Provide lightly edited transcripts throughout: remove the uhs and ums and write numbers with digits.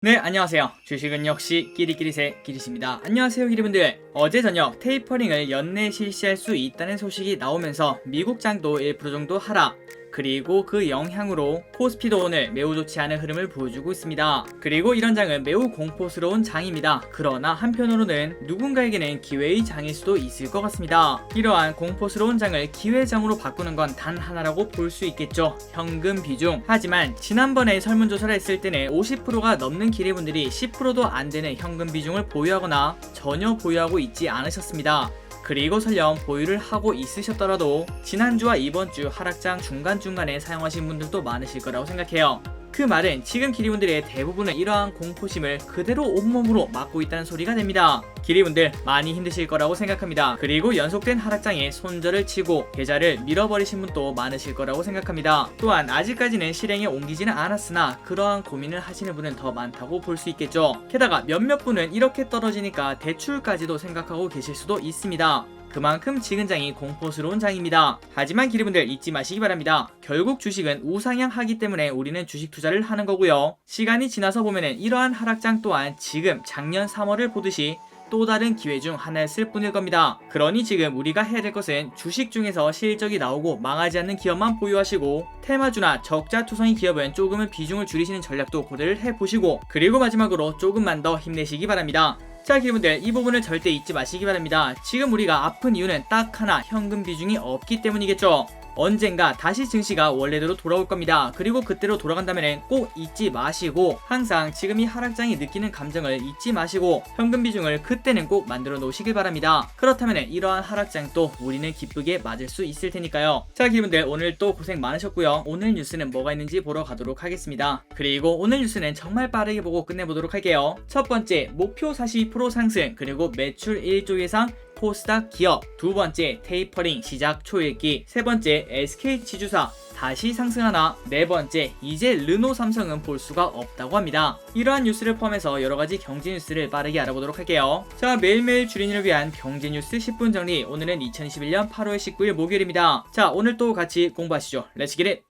네, 안녕하세요. 주식은 역시 끼리끼리새 끼리씨입니다. 안녕하세요, 끼리분들. 어제 저녁 테이퍼링을 연내 실시할 수 있다는 소식이 나오면서 미국 장도 1% 정도 하락, 그리고 그 영향으로 코스피도 오늘 매우 좋지 않은 흐름을 보여주고 있습니다. 그리고 이런 장은 매우 공포스러운 장입니다. 그러나 한편으로는 누군가에게는 기회의 장일 수도 있을 것 같습니다. 이러한 공포스러운 장을 기회장으로 바꾸는 건 단 하나라고 볼 수 있겠죠. 현금 비중. 하지만 지난번에 설문조사를 했을 때는 50%가 넘는 기대분들이 10%도 안 되는 현금 비중을 보유하거나 전혀 보유하고 있지 않으셨습니다. 그리고 설령 보유를 하고 있으셨더라도 지난주와 이번주 하락장 중간중간에 사용하신 분들도 많으실 거라고 생각해요. 그 말은 지금 기리분들의 대부분은 이러한 공포심을 그대로 온몸으로 맞고 있다는 소리가 됩니다. 기리분들 많이 힘드실 거라고 생각합니다. 그리고 연속된 하락장에 손절을 치고 계좌를 밀어버리신 분도 많으실 거라고 생각합니다. 또한 아직까지는 실행에 옮기지는 않았으나 그러한 고민을 하시는 분은 더 많다고 볼 수 있겠죠. 게다가 몇몇 분은 이렇게 떨어지니까 대출까지도 생각하고 계실 수도 있습니다. 그만큼 지금 장이 공포스러운 장입니다. 하지만 기리분들 잊지 마시기 바랍니다. 결국 주식은 우상향하기 때문에 우리는 주식 투자를 하는 거고요. 시간이 지나서 보면은 이러한 하락장 또한 지금 작년 3월을 보듯이 또 다른 기회 중 하나였을 뿐일 겁니다. 그러니 지금 우리가 해야 될 것은 주식 중에서 실적이 나오고 망하지 않는 기업만 보유하시고 테마주나 적자투성이 기업은 조금은 비중을 줄이시는 전략도 고려를 해보시고, 그리고 마지막으로 조금만 더 힘내시기 바랍니다. 자, 기분들 이 부분을 절대 잊지 마시기 바랍니다. 지금 우리가 아픈 이유는 딱 하나, 현금 비중이 없기 때문이겠죠. 언젠가 다시 증시가 원래대로 돌아올 겁니다. 그리고 그때로 돌아간다면 꼭 잊지 마시고, 항상 지금 이 하락장이 느끼는 감정을 잊지 마시고 현금 비중을 그때는 꼭 만들어 놓으시길 바랍니다. 그렇다면 이러한 하락장도 우리는 기쁘게 맞을 수 있을 테니까요. 자, 기분들 오늘 또 고생 많으셨고요. 오늘 뉴스는 뭐가 있는지 보러 가도록 하겠습니다. 그리고 오늘 뉴스는 정말 빠르게 보고 끝내보도록 할게요. 첫 번째, 목표 42% 상승, 그리고 매출 1조 예상 코스닥 기업. 두 번째, 테이퍼링 시작 초읽기. 세 번째, SK 지주사 다시 상승하나. 네 번째, 이제 르노 삼성은 볼 수가 없다고 합니다. 이러한 뉴스를 포함해서 여러가지 경제 뉴스를 빠르게 알아보도록 할게요. 자, 매일매일 주린이를 위한 경제 뉴스 10분 정리. 오늘은 2021년 8월 19일 목요일입니다. 자, 오늘 또 같이 공부하시죠. 렛츠 기릿!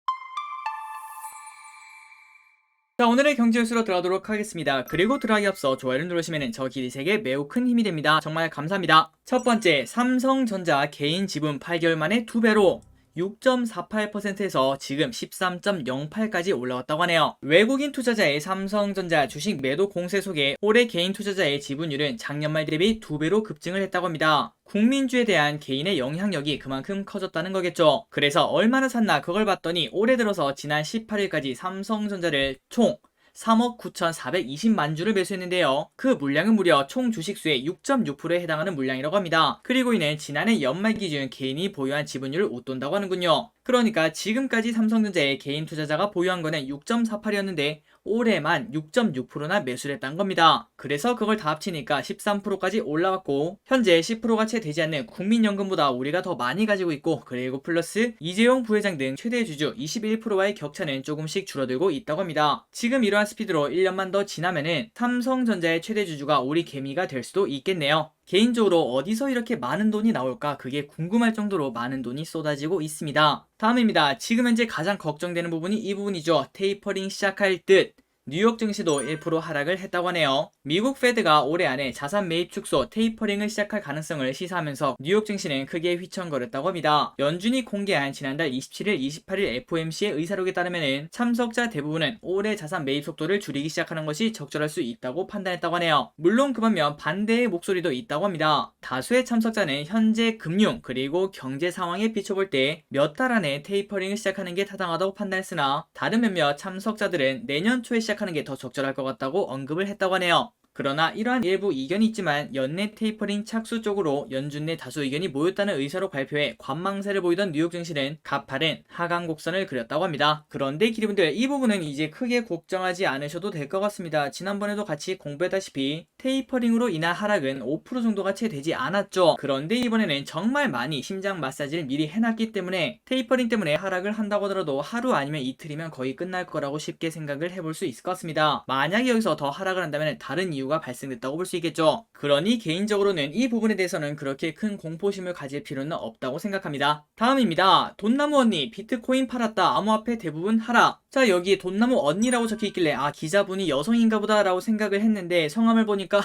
자, 오늘의 경제 뉴스로 들어가도록 하겠습니다. 그리고 들어가기 앞서 좋아요를 누르시면 저 기리색에 매우 큰 힘이 됩니다. 정말 감사합니다. 첫 번째, 삼성전자 개인 지분 8개월 만에 2배로 6.48%에서 지금 13.08까지 올라왔다고 하네요. 외국인 투자자의 삼성전자 주식 매도 공세 속에 올해 개인 투자자의 지분율은 작년 말 대비 2배로 급증을 했다고 합니다. 국민주에 대한 개인의 영향력이 그만큼 커졌다는 거겠죠. 그래서 얼마나 샀나 그걸 봤더니 올해 들어서 지난 18일까지 삼성전자를 총 3억 9,420만 주를 매수했는데요. 그 물량은 무려 총 주식수의 6.6%에 해당하는 물량이라고 합니다. 그리고 이는 지난해 연말 기준 개인이 보유한 지분율을 웃돈다고 하는군요. 그러니까 지금까지 삼성전자의 개인 투자자가 보유한 거는 6.48이었는데 올해만 6.6%나 매수를 했다는 겁니다. 그래서 그걸 다 합치니까 13%까지 올라왔고, 현재 10%가 채 되지 않는 국민연금보다 우리가 더 많이 가지고 있고, 그리고 플러스 이재용 부회장 등 최대 주주 21%와의 격차는 조금씩 줄어들고 있다고 합니다. 지금 이러한 스피드로 1년만 더 지나면은 삼성전자의 최대 주주가 우리 개미가 될 수도 있겠네요. 개인적으로 어디서 이렇게 많은 돈이 나올까 그게 궁금할 정도로 많은 돈이 쏟아지고 있습니다. 다음입니다. 지금 현재 가장 걱정되는 부분이 이 부분이죠. 테이퍼링 시작할 듯. 뉴욕 증시도 1% 하락을 했다고 하네요. 미국 페드가 올해 안에 자산 매입 축소 테이퍼링을 시작할 가능성을 시사하면서 뉴욕 증시는 크게 휘청거렸다고 합니다. 연준이 공개한 지난달 27일, 28일 FOMC의 의사록에 따르면 참석자 대부분은 올해 자산 매입 속도를 줄이기 시작하는 것이 적절할 수 있다고 판단했다고 하네요. 물론 그 반면 반대의 목소리도 있다고 합니다. 다수의 참석자는 현재 금융 그리고 경제 상황에 비춰볼 때 몇 달 안에 테이퍼링을 시작하는 게 타당하다고 판단했으나, 다른 몇몇 참석자들은 내년 초에 시작하는 게 더 적절할 것 같다고 언급을 했다고 하네요. 그러나 이러한 일부 이견이 있지만 연내 테이퍼링 착수 쪽으로 연준 내 다수 의견이 모였다는 의사로 발표해 관망세를 보이던 뉴욕 증시는 가파른 하강 곡선을 그렸다고 합니다. 그런데 기리분들 이 부분은 이제 크게 걱정하지 않으셔도 될 것 같습니다. 지난번에도 같이 공부했다시피 테이퍼링으로 인한 하락은 5% 정도가 채 되지 않았죠. 그런데 이번에는 정말 많이 심장 마사지를 미리 해놨기 때문에 테이퍼링 때문에 하락을 한다고 하더라도 하루 아니면 이틀이면 거의 끝날 거라고 쉽게 생각을 해볼 수 있을 것 같습니다. 만약에 여기서 더 하락을 한다면 다른 이유가 발생됐다고 볼 수 있겠죠. 그러니 개인적으로는 이 부분에 대해서는 그렇게 큰 공포심을 가질 필요는 없다고 생각합니다. 다음입니다. 돈나무 언니 비트코인 팔았다 암호화폐 대부분 하락. 자, 여기 돈나무 언니라고 적혀있길래 기자분이 여성인가 보다 라고 생각을 했는데 성함을 보니까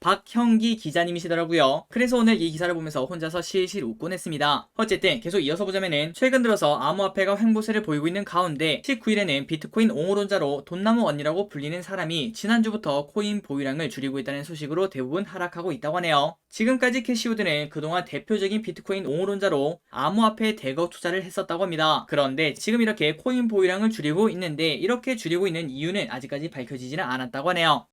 박형기 기자님이시더라고요. 그래서 오늘 이 기사를 보면서 혼자서 실실 웃곤 했습니다. 어쨌든 계속 이어서 보자면은 최근 들어서 암호화폐가 횡보세를 보이고 있는 가운데 19일에는 비트코인 옹호론자로 돈나무 언니라고 불리는 사람이 지난주부터 코인 보유량을 줄이고 있다는 소식으로 대부분 하락하고 있다고 하네요. 지금까지 캐시우드는 그동안 대표적인 비트코인 옹호론자로 암호화폐에 대거 투자를 했었다고 합니다. 그런데 지금 이렇게 코인 보유량을 줄이고 있는데 이렇게 줄이고 있는 이유는 아직까지 밝혀지지는 않았다고 하네요.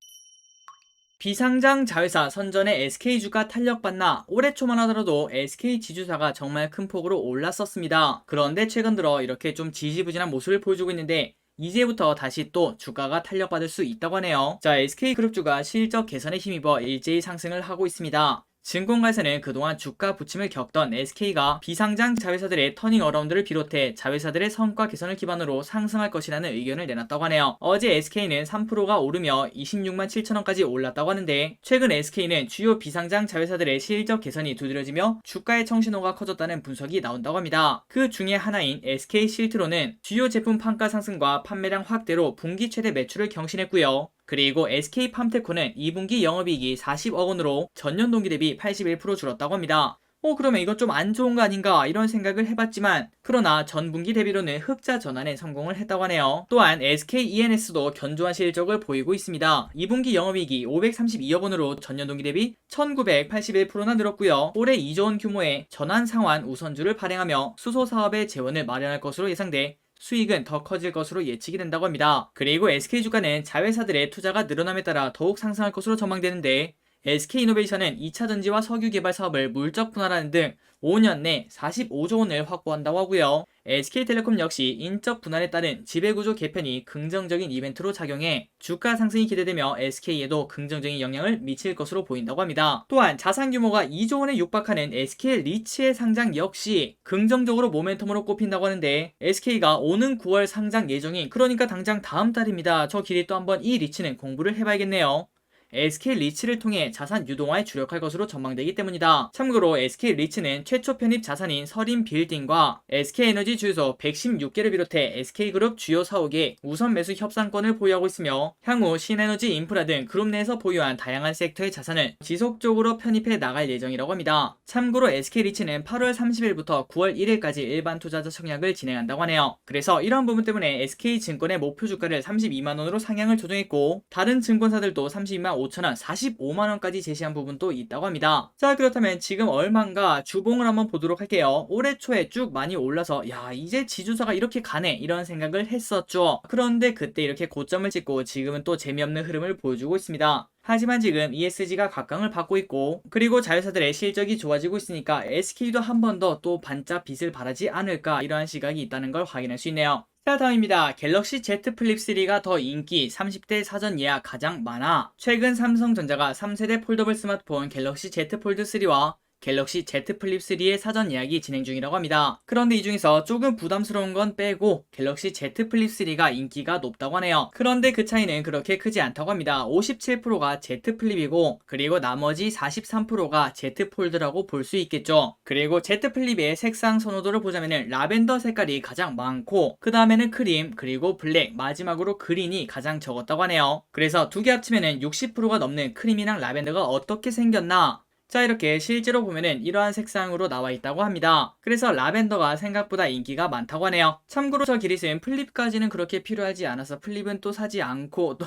비상장 자회사 선전에 SK 주가 탄력받나. 올해 초만 하더라도 SK 지주사가 정말 큰 폭으로 올랐었습니다. 그런데 최근 들어 이렇게 좀 지지부진한 모습을 보여주고 있는데 이제부터 다시 또 주가가 탄력받을 수 있다고 하네요. 자, SK그룹주가 실적 개선에 힘입어 일제히 상승을 하고 있습니다. 증권가에서는 그동안 주가 부침을 겪던 SK가 비상장 자회사들의 터닝 어라운드를 비롯해 자회사들의 성과 개선을 기반으로 상승할 것이라는 의견을 내놨다고 하네요. 어제 SK는 3%가 오르며 26만 7천원까지 올랐다고 하는데 최근 SK는 주요 비상장 자회사들의 실적 개선이 두드러지며 주가의 청신호가 커졌다는 분석이 나온다고 합니다. 그 중에 하나인 SK 실트로는 주요 제품 판가 상승과 판매량 확대로 분기 최대 매출을 경신했고요. 그리고 SK팜테코는 2분기 영업이익이 40억 원으로 전년 동기 대비 81% 줄었다고 합니다. 그러면 이건 좀 안 좋은 거 아닌가 이런 생각을 해봤지만 그러나 전분기 대비로는 흑자 전환에 성공을 했다고 하네요. 또한 SKENS도 견조한 실적을 보이고 있습니다. 2분기 영업이익이 532억 원으로 전년 동기 대비 1981%나 늘었고요. 올해 2조 원 규모의 전환상환 우선주를 발행하며 수소 사업의 재원을 마련할 것으로 예상돼 수익은 더 커질 것으로 예측이 된다고 합니다. 그리고 SK주가는 자회사들의 투자가 늘어남에 따라 더욱 상승할 것으로 전망되는데 SK이노베이션은 2차 전지와 석유 개발 사업을 물적 분할하는 등 5년 내 45조 원을 확보한다고 하고요. SK텔레콤 역시 인적 분할에 따른 지배구조 개편이 긍정적인 이벤트로 작용해 주가 상승이 기대되며 SK에도 긍정적인 영향을 미칠 것으로 보인다고 합니다. 또한 자산 규모가 2조 원에 육박하는 SK리츠의 상장 역시 긍정적으로 모멘텀으로 꼽힌다고 하는데 SK가 오는 9월 상장 예정인 그러니까 당장 다음 달입니다. 저 길이 또 한번 이 리츠는 공부를 해봐야겠네요. SK리츠를 통해 자산 유동화에 주력할 것으로 전망되기 때문이다. 참고로 SK리츠는 최초 편입 자산인 서린빌딩과 SK에너지 주유소 116개를 비롯해 SK그룹 주요 사옥에 우선 매수 협상권을 보유하고 있으며 향후 신에너지 인프라 등 그룹 내에서 보유한 다양한 섹터의 자산을 지속적으로 편입해 나갈 예정이라고 합니다. 참고로 SK리츠는 8월 30일부터 9월 1일까지 일반 투자자 청약을 진행한다고 하네요. 그래서 이러한 부분 때문에 SK증권의 목표 주가를 32만원으로 상향을 조정했고 다른 증권사들도 32만 5천원, 45만원까지 제시한 부분도 있다고 합니다. 자, 그렇다면 지금 얼마인가 주봉을 한번 보도록 할게요. 올해 초에 쭉 많이 올라서 이제 지주사가 이렇게 가네 이런 생각을 했었죠. 그런데 그때 이렇게 고점을 찍고 지금은 또 재미없는 흐름을 보여주고 있습니다. 하지만 지금 ESG가 각광을 받고 있고 그리고 자회사들의 실적이 좋아지고 있으니까 SK도 한 번 더 또 반짝 빛을 발하지 않을까 이러한 시각이 있다는 걸 확인할 수 있네요. 자, 다음입니다. 갤럭시 Z 플립 3가 더 인기, 30대 사전 예약 가장 많아. 최근 삼성전자가 3세대 폴더블 스마트폰 갤럭시 Z 폴드 3와 갤럭시 Z 플립 3의 사전 예약이 진행 중이라고 합니다. 그런데 이 중에서 조금 부담스러운 건 빼고 갤럭시 Z 플립 3가 인기가 높다고 하네요. 그런데 그 차이는 그렇게 크지 않다고 합니다. 57%가 Z 플립이고 그리고 나머지 43%가 Z 폴드라고 볼 수 있겠죠. 그리고 Z 플립의 색상 선호도를 보자면은 라벤더 색깔이 가장 많고 그 다음에는 크림 그리고 블랙 마지막으로 그린이 가장 적었다고 하네요. 그래서 두 개 합치면은 60%가 넘는 크림이랑 라벤더가 어떻게 생겼나? 자, 이렇게 실제로 보면은 이러한 색상으로 나와 있다고 합니다. 그래서 라벤더가 생각보다 인기가 많다고 하네요. 참고로 저 기릿은 플립까지는 그렇게 필요하지 않아서 플립은 또 사지 않고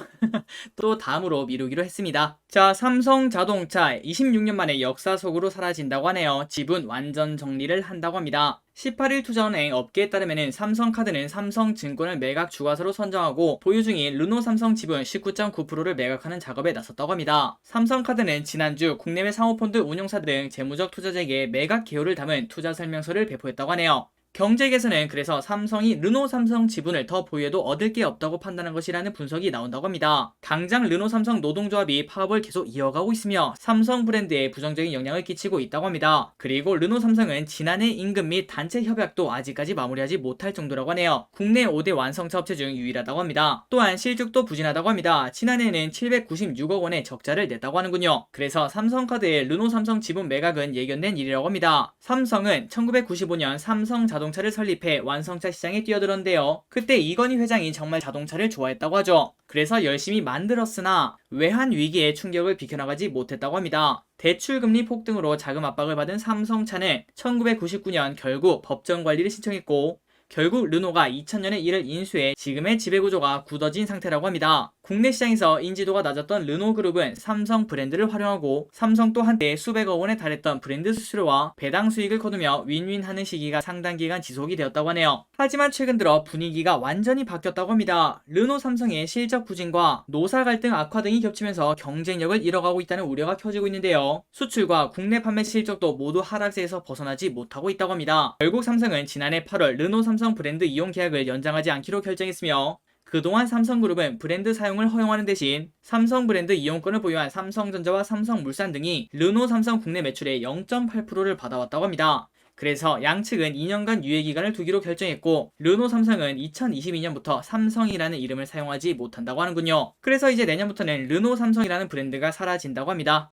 또 다음으로 미루기로 했습니다. 자, 삼성자동차 26년 만에 역사 속으로 사라진다고 하네요. 지분 완전 정리를 한다고 합니다. 18일 투자은행 업계에 따르면 삼성카드는 삼성증권을 매각 주가사로 선정하고 보유 중인 르노삼성 지분 19.9%를 매각하는 작업에 나섰다고 합니다. 삼성카드는 지난주 국내외 사모펀드 운용사 등 재무적 투자자에게 매각 개요를 담은 투자 설명서를 배포했다고 하네요. 경제계에서는 그래서 삼성이 르노삼성 지분을 더 보유해도 얻을 게 없다고 판단한 것이라는 분석이 나온다고 합니다. 당장 르노삼성 노동조합이 파업을 계속 이어가고 있으며 삼성 브랜드에 부정적인 영향을 끼치고 있다고 합니다. 그리고 르노삼성은 지난해 임금 및 단체 협약도 아직까지 마무리하지 못할 정도라고 하네요. 국내 5대 완성차 업체 중 유일하다고 합니다. 또한 실적도 부진하다고 합니다. 지난해에는 796억 원의 적자를 냈다고 하는군요. 그래서 삼성카드의 르노삼성 지분 매각은 예견된 일이라고 합니다. 삼성은 1995년 삼성자동차 자동차를 설립해 완성차 시장에 뛰어들었는데요. 그때 이건희 회장이 정말 자동차를 좋아했다고 하죠. 그래서 열심히 만들었으나 외환 위기에 충격을 비켜나가지 못했다고 합니다. 대출금리 폭등으로 자금 압박을 받은 삼성차는 1999년 결국 법정 관리를 신청했고 결국 르노가 2000년에 이를 인수해 지금의 지배구조가 굳어진 상태라고 합니다. 국내 시장에서 인지도가 낮았던 르노그룹은 삼성 브랜드를 활용하고 삼성도 한때 수백억 원에 달했던 브랜드 수수료와 배당 수익을 거두며 윈윈하는 시기가 상당 기간 지속이 되었다고 하네요. 하지만 최근 들어 분위기가 완전히 바뀌었다고 합니다. 르노 삼성의 실적 부진과 노사 갈등 악화 등이 겹치면서 경쟁력을 잃어가고 있다는 우려가 커지고 있는데요. 수출과 국내 판매 실적도 모두 하락세에서 벗어나지 못하고 있다고 합니다. 결국 삼성은 지난해 8월 르노 삼성 브랜드 이용 계약을 연장하지 않기로 결정했으며 그동안 삼성그룹은 브랜드 사용을 허용하는 대신 삼성 브랜드 이용권을 보유한 삼성전자와 삼성물산 등이 르노 삼성 국내 매출의 0.8%를 받아왔다고 합니다. 그래서 양측은 2년간 유예기간을 두기로 결정했고 르노 삼성은 2022년부터 삼성이라는 이름을 사용하지 못한다고 하는군요. 그래서 이제 내년부터는 르노 삼성이라는 브랜드가 사라진다고 합니다.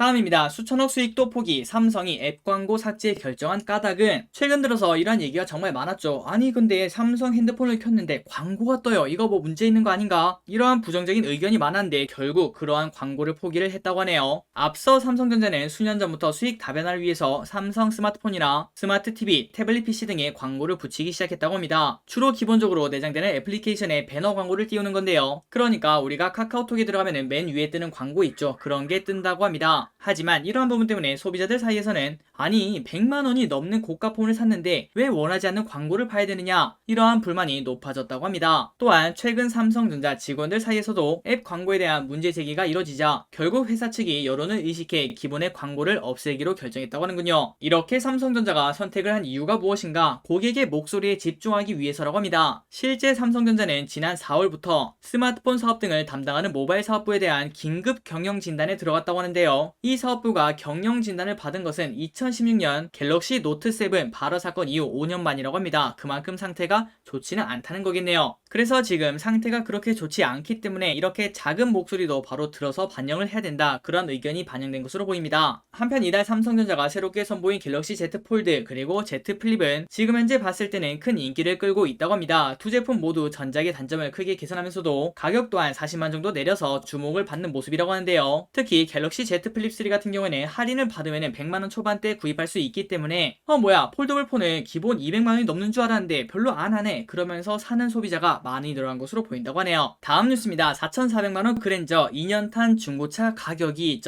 다음입니다. 수천억 수익도 포기, 삼성이 앱 광고 삭제 결정한 까닭은 최근 들어서 이런 얘기가 정말 많았죠. 아니 근데 삼성 핸드폰을 켰는데 광고가 떠요. 이거 뭐 문제 있는 거 아닌가? 이러한 부정적인 의견이 많았는데 결국 그러한 광고를 포기를 했다고 하네요. 앞서 삼성전자는 수년 전부터 수익 다변화를 위해서 삼성 스마트폰이나 스마트 TV, 태블릿 PC 등에 광고를 붙이기 시작했다고 합니다. 주로 기본적으로 내장되는 애플리케이션에 배너 광고를 띄우는 건데요. 그러니까 우리가 카카오톡에 들어가면 맨 위에 뜨는 광고 있죠. 그런 게 뜬다고 합니다. 하지만 이러한 부분 때문에 소비자들 사이에서는 아니 100만원이 넘는 고가 폰을 샀는데 왜 원하지 않는 광고를 봐야 되느냐 이러한 불만이 높아졌다고 합니다. 또한 최근 삼성전자 직원들 사이에서도 앱 광고에 대한 문제 제기가 이뤄지자 결국 회사 측이 여론을 의식해 기본의 광고를 없애기로 결정했다고 하는군요. 이렇게 삼성전자가 선택을 한 이유가 무엇인가? 고객의 목소리에 집중하기 위해서라고 합니다. 실제 삼성전자는 지난 4월부터 스마트폰 사업 등을 담당하는 모바일 사업부에 대한 긴급 경영 진단에 들어갔다고 하는데요. 이 사업부가 경영 진단을 받은 것은 2016년 갤럭시 노트 7 발화 사건 이후 5년 만이라고 합니다. 그만큼 상태가 좋지는 않다는 거겠네요. 그래서 지금 상태가 그렇게 좋지 않기 때문에 이렇게 작은 목소리도 바로 들어서 반영을 해야 된다. 그런 의견이 반영된 것으로 보입니다. 한편 이달 삼성전자가 새롭게 선보인 갤럭시 Z 폴드 그리고 Z 플립은 지금 현재 봤을 때는 큰 인기를 끌고 있다고 합니다. 두 제품 모두 전작의 단점을 크게 개선하면서도 가격 또한 40만 정도 내려서 주목을 받는 모습이라고 하는데요. 특히 갤럭시 Z 플립 3 같은 경우에는 할인을 받으면 100만원 초반대 구입할 수 있기 때문에 폴더블 폰은 기본 200만원이 넘는 줄 알았는데 별로 안 하네 그러면서 사는 소비자가 많이 늘어난 것으로 보인다고 하네요. 다음 뉴스입니다. 4,400만원 그랜저 2년 탄 중고차 가격이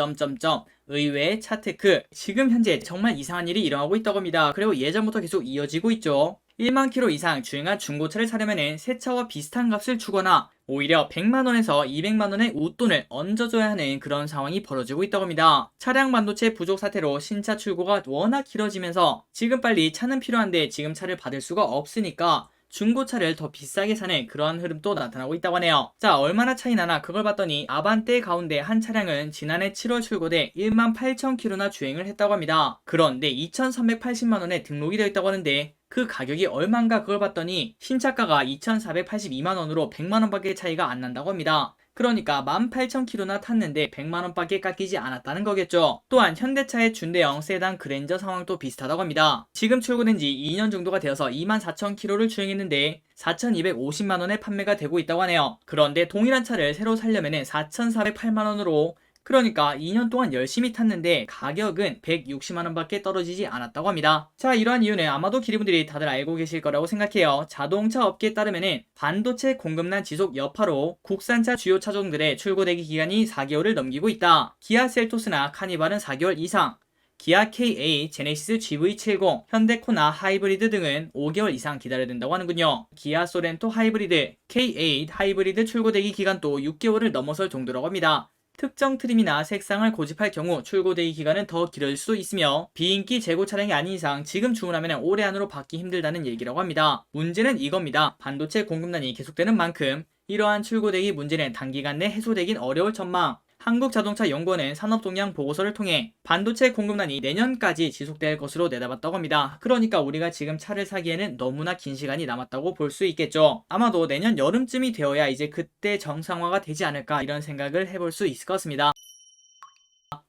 의외의 차테크. 지금 현재 정말 이상한 일이 일어나고 있다고 합니다. 그리고 예전부터 계속 이어지고 있죠. 1만 킬로 이상 주행한 중고차를 사려면 새 차와 비슷한 값을 주거나 오히려 100만원에서 200만원의 웃돈을 얹어줘야 하는 그런 상황이 벌어지고 있다고 합니다. 차량 반도체 부족 사태로 신차 출고가 워낙 길어지면서 지금 빨리 차는 필요한데 지금 차를 받을 수가 없으니까 중고차를 더 비싸게 사는 그러한 흐름도 나타나고 있다고 하네요. 자, 얼마나 차이 나나 그걸 봤더니 아반떼 가운데 한 차량은 지난해 7월 출고돼 18,000km나 주행을 했다고 합니다. 그런데 2,380만원에 등록이 되어 있다고 하는데 그 가격이 얼만가 그걸 봤더니 신차가가 2,482만원으로 100만원밖에 차이가 안 난다고 합니다. 그러니까 18,000km나 탔는데 100만원밖에 깎이지 않았다는 거겠죠. 또한 현대차의 준대형 세단 그랜저 상황도 비슷하다고 합니다. 지금 출고된 지 2년 정도가 되어서 24,000km를 주행했는데 4,250만원에 판매가 되고 있다고 하네요. 그런데 동일한 차를 새로 살려면 4,408만원으로 그러니까 2년 동안 열심히 탔는데 가격은 160만원밖에 떨어지지 않았다고 합니다. 자, 이러한 이유는 아마도 기리분들이 다들 알고 계실 거라고 생각해요. 자동차 업계에 따르면 반도체 공급난 지속 여파로 국산차 주요 차종들의 출고대기 기간이 4개월을 넘기고 있다. 기아 셀토스나 카니발은 4개월 이상, 기아 K8, 제네시스 GV70, 현대 코나 하이브리드 등은 5개월 이상 기다려야 된다고 하는군요. 기아 소렌토 하이브리드, K8 하이브리드 출고대기 기간도 6개월을 넘어설 정도라고 합니다. 특정 트림이나 색상을 고집할 경우 출고대기 기간은 더 길어질 수 있으며 비인기 재고 차량이 아닌 이상 지금 주문하면 올해 안으로 받기 힘들다는 얘기라고 합니다. 문제는 이겁니다. 반도체 공급난이 계속되는 만큼 이러한 출고대기 문제는 단기간 내 해소되긴 어려울 전망. 한국자동차연구원은 산업동향 보고서를 통해 반도체 공급난이 내년까지 지속될 것으로 내다봤다고 합니다. 그러니까 우리가 지금 차를 사기에는 너무나 긴 시간이 남았다고 볼 수 있겠죠. 아마도 내년 여름쯤이 되어야 이제 그때 정상화가 되지 않을까 이런 생각을 해볼 수 있을 것 같습니다.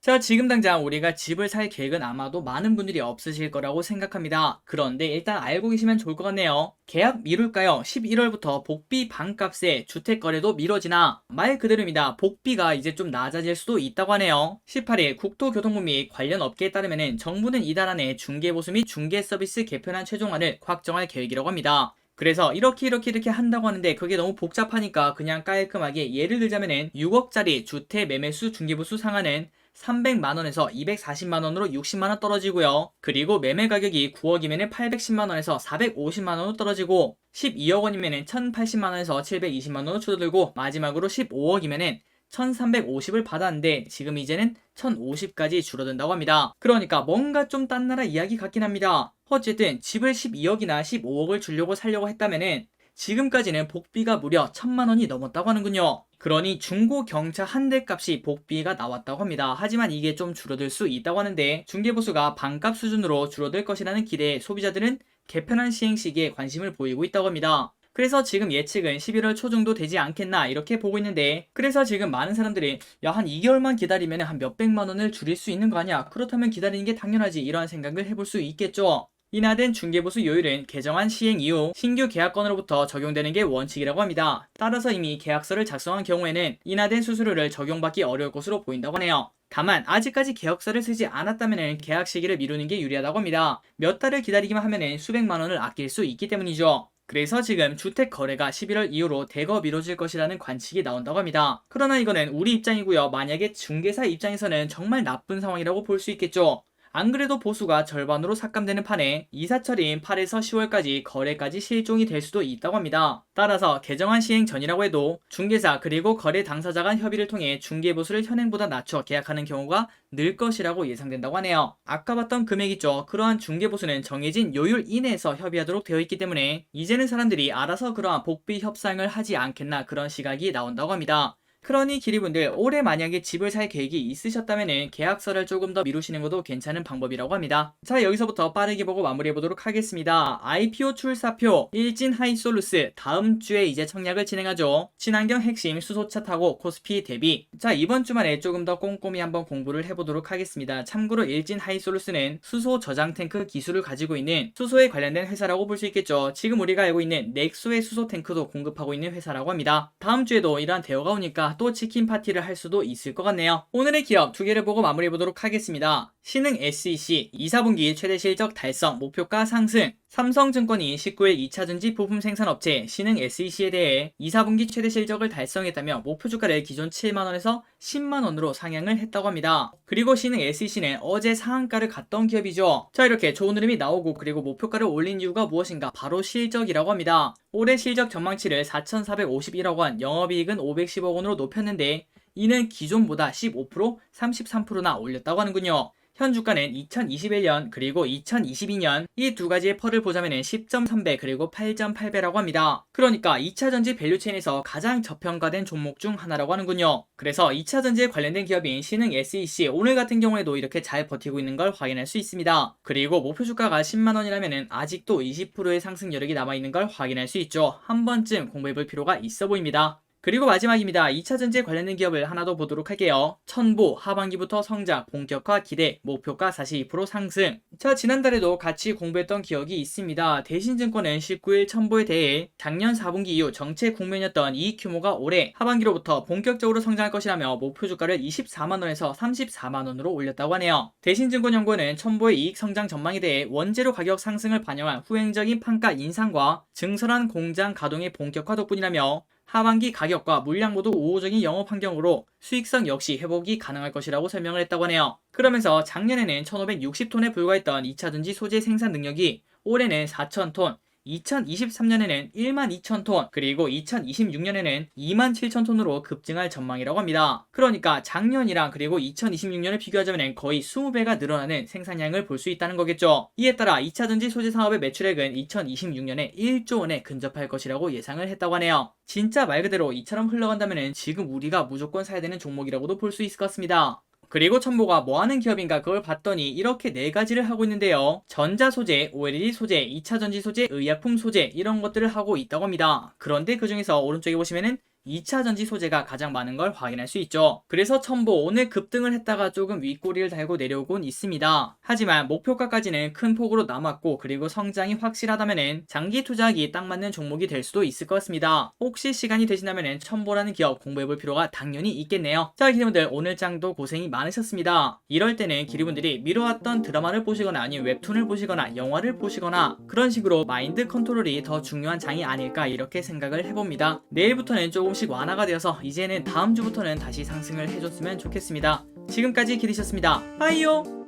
자, 지금 당장 우리가 집을 살 계획은 아마도 많은 분들이 없으실 거라고 생각합니다. 그런데 일단 알고 계시면 좋을 것 같네요. 계약 미룰까요? 11월부터 복비 반값에 주택거래도 미뤄지나? 말 그대로입니다. 복비가 이제 좀 낮아질 수도 있다고 하네요. 18일 국토교통부 및 관련 업계에 따르면 정부는 이달 안에 중개보수 및 중개서비스 개편안 최종안을 확정할 계획이라고 합니다. 그래서 이렇게 한다고 하는데 그게 너무 복잡하니까 그냥 깔끔하게 예를 들자면은 6억짜리 주택 매매수 중개보수 상한은 300만원에서 240만원으로 60만원 떨어지고요. 그리고 매매 가격이 9억이면 810만원에서 450만원으로 떨어지고 12억원이면 1080만원에서 720만원으로 줄어들고 마지막으로 15억이면 1350을 받았는데 지금 이제는 1050까지 줄어든다고 합니다. 그러니까 뭔가 좀 딴 나라 이야기 같긴 합니다. 어쨌든 집을 12억이나 15억을 주려고 살려고 했다면은 지금까지는 복비가 무려 1000만원이 넘었다고 하는군요. 그러니 중고 경차 한 대 값이 복비가 나왔다고 합니다. 하지만 이게 좀 줄어들 수 있다고 하는데 중개보수가 반값 수준으로 줄어들 것이라는 기대에 소비자들은 개편안 시행 시기에 관심을 보이고 있다고 합니다. 그래서 지금 예측은 11월 초 정도 되지 않겠나 이렇게 보고 있는데 그래서 지금 많은 사람들이 야 한 2개월만 기다리면 한 몇백만 원을 줄일 수 있는 거 아니야? 그렇다면 기다리는 게 당연하지 이러한 생각을 해볼 수 있겠죠. 인하된 중개보수 요율은 개정안 시행 이후 신규 계약건으로부터 적용되는 게 원칙이라고 합니다. 따라서 이미 계약서를 작성한 경우에는 인하된 수수료를 적용받기 어려울 것으로 보인다고 하네요. 다만 아직까지 계약서를 쓰지 않았다면 계약 시기를 미루는 게 유리하다고 합니다. 몇 달을 기다리기만 하면 수백만 원을 아낄 수 있기 때문이죠. 그래서 지금 주택 거래가 11월 이후로 대거 미뤄질 것이라는 관측이 나온다고 합니다. 그러나 이거는 우리 입장이고요. 만약에 중개사 입장에서는 정말 나쁜 상황이라고 볼 수 있겠죠. 안 그래도 보수가 절반으로 삭감되는 판에 이사철인 8에서 10월까지 거래까지 실종이 될 수도 있다고 합니다. 따라서 개정안 시행 전이라고 해도 중개사 그리고 거래 당사자 간 협의를 통해 중개보수를 현행보다 낮춰 계약하는 경우가 늘 것이라고 예상된다고 하네요. 아까 봤던 금액 있죠. 그러한 중개보수는 정해진 요율 이내에서 협의하도록 되어 있기 때문에 이제는 사람들이 알아서 그러한 복비 협상을 하지 않겠나 그런 시각이 나온다고 합니다. 그러니 기리분들 올해 만약에 집을 살 계획이 있으셨다면 계약서를 조금 더 미루시는 것도 괜찮은 방법이라고 합니다. 자, 여기서부터 빠르게 보고 마무리해보도록 하겠습니다. IPO 출사표 일진 하이솔루스 다음 주에 이제 청약을 진행하죠. 친환경 핵심 수소차 타고 코스피 대비. 자, 이번 주말에 조금 더 꼼꼼히 한번 공부를 해보도록 하겠습니다. 참고로 일진 하이솔루스는 수소 저장 탱크 기술을 가지고 있는 수소에 관련된 회사라고 볼 수 있겠죠. 지금 우리가 알고 있는 넥소의 수소 탱크도 공급하고 있는 회사라고 합니다. 다음 주에도 이러한 대화가 오니까 또 치킨 파티를 할 수도 있을 것 같네요. 오늘의 기업 두 개를 보고 마무리해보도록 하겠습니다. 신흥 SEC 2, 4분기 최대 실적 달성 목표가 상승. 삼성증권이 19일 2차전지 부품 생산업체 신흥 SEC에 대해 2, 4분기 최대 실적을 달성했다며 목표 주가를 기존 7만원에서 10만원으로 상향을 했다고 합니다. 그리고 신흥 SEC는 어제 상한가를 갔던 기업이죠. 자, 이렇게 좋은 흐름이 나오고 그리고 목표가를 올린 이유가 무엇인가? 바로 실적이라고 합니다. 올해 실적 전망치를 4,451억원, 영업이익은 510억원으로 높였는데 이는 기존보다 15%, 33%나 올렸다고 하는군요. 현 주가는 2021년 그리고 2022년 이 두 가지의 펄을 보자면 10.3배 그리고 8.8배라고 합니다. 그러니까 2차전지 밸류체인에서 가장 저평가된 종목 중 하나라고 하는군요. 그래서 2차전지에 관련된 기업인 신흥 SEC 오늘 같은 경우에도 이렇게 잘 버티고 있는 걸 확인할 수 있습니다. 그리고 목표 주가가 10만원이라면 아직도 20%의 상승 여력이 남아있는 걸 확인할 수 있죠. 한 번쯤 공부해볼 필요가 있어 보입니다. 그리고 마지막입니다. 2차전지에 관련된 기업을 하나 더 보도록 할게요. 천보 하반기부터 성장 본격화 기대 목표가 42% 상승. 자, 지난달에도 같이 공부했던 기억이 있습니다. 대신증권은 19일 천보에 대해 작년 4분기 이후 정체 국면이었던 이익 규모가 올해 하반기로부터 본격적으로 성장할 것이라며 목표 주가를 24만원에서 34만원으로 올렸다고 하네요. 대신증권연구원은 천보의 이익 성장 전망에 대해 원재료 가격 상승을 반영한 후행적인 판가 인상과 증설한 공장 가동의 본격화 덕분이라며 하반기 가격과 물량 모두 우호적인 영업 환경으로 수익성 역시 회복이 가능할 것이라고 설명을 했다고 하네요. 그러면서 작년에는 1560톤에 불과했던 2차전지 소재 생산 능력이 올해는 4000톤, 2023년에는 12,000톤, 그리고 2026년에는 27,000톤으로 급증할 전망이라고 합니다. 그러니까 작년이랑 그리고 2026년을 비교하자면 거의 20배가 늘어나는 생산량을 볼 수 있다는 거겠죠. 이에 따라 2차전지 소재 사업의 매출액은 2026년에 1조 원에 근접할 것이라고 예상을 했다고 하네요. 진짜 말 그대로 이처럼 흘러간다면 지금 우리가 무조건 사야 되는 종목이라고도 볼 수 있을 것 같습니다. 그리고 천보가 뭐하는 기업인가 그걸 봤더니 이렇게 네 가지를 하고 있는데요. 전자소재, OLED 소재, 2차전지 소재, 의약품 소재 이런 것들을 하고 있다고 합니다. 그런데 그 중에서 오른쪽에 보시면은 2차 전지 소재가 가장 많은 걸 확인할 수 있죠. 그래서 첨보 오늘 급등을 했다가 조금 윗꼬리를 달고 내려오곤 있습니다. 하지만 목표가까지는 큰 폭으로 남았고 그리고 성장이 확실하다면은 장기 투자하기 딱 맞는 종목이 될 수도 있을 것 같습니다. 혹시 시간이 되신다면은 첨보라는 기업 공부해볼 필요가 당연히 있겠네요. 자, 기리분들 오늘 장도 고생이 많으셨습니다. 이럴 때는 기리분들이 미뤄왔던 드라마를 보시거나 아니면 웹툰을 보시거나 영화를 보시거나 그런 식으로 마인드 컨트롤이 더 중요한 장이 아닐까 이렇게 생각을 해봅니다. 내일부터는 조금씩 완화가 되어서 이제는 다음 주부터는 다시 상승을 해줬으면 좋겠습니다. 지금까지 기리셨습니다. 빠이요.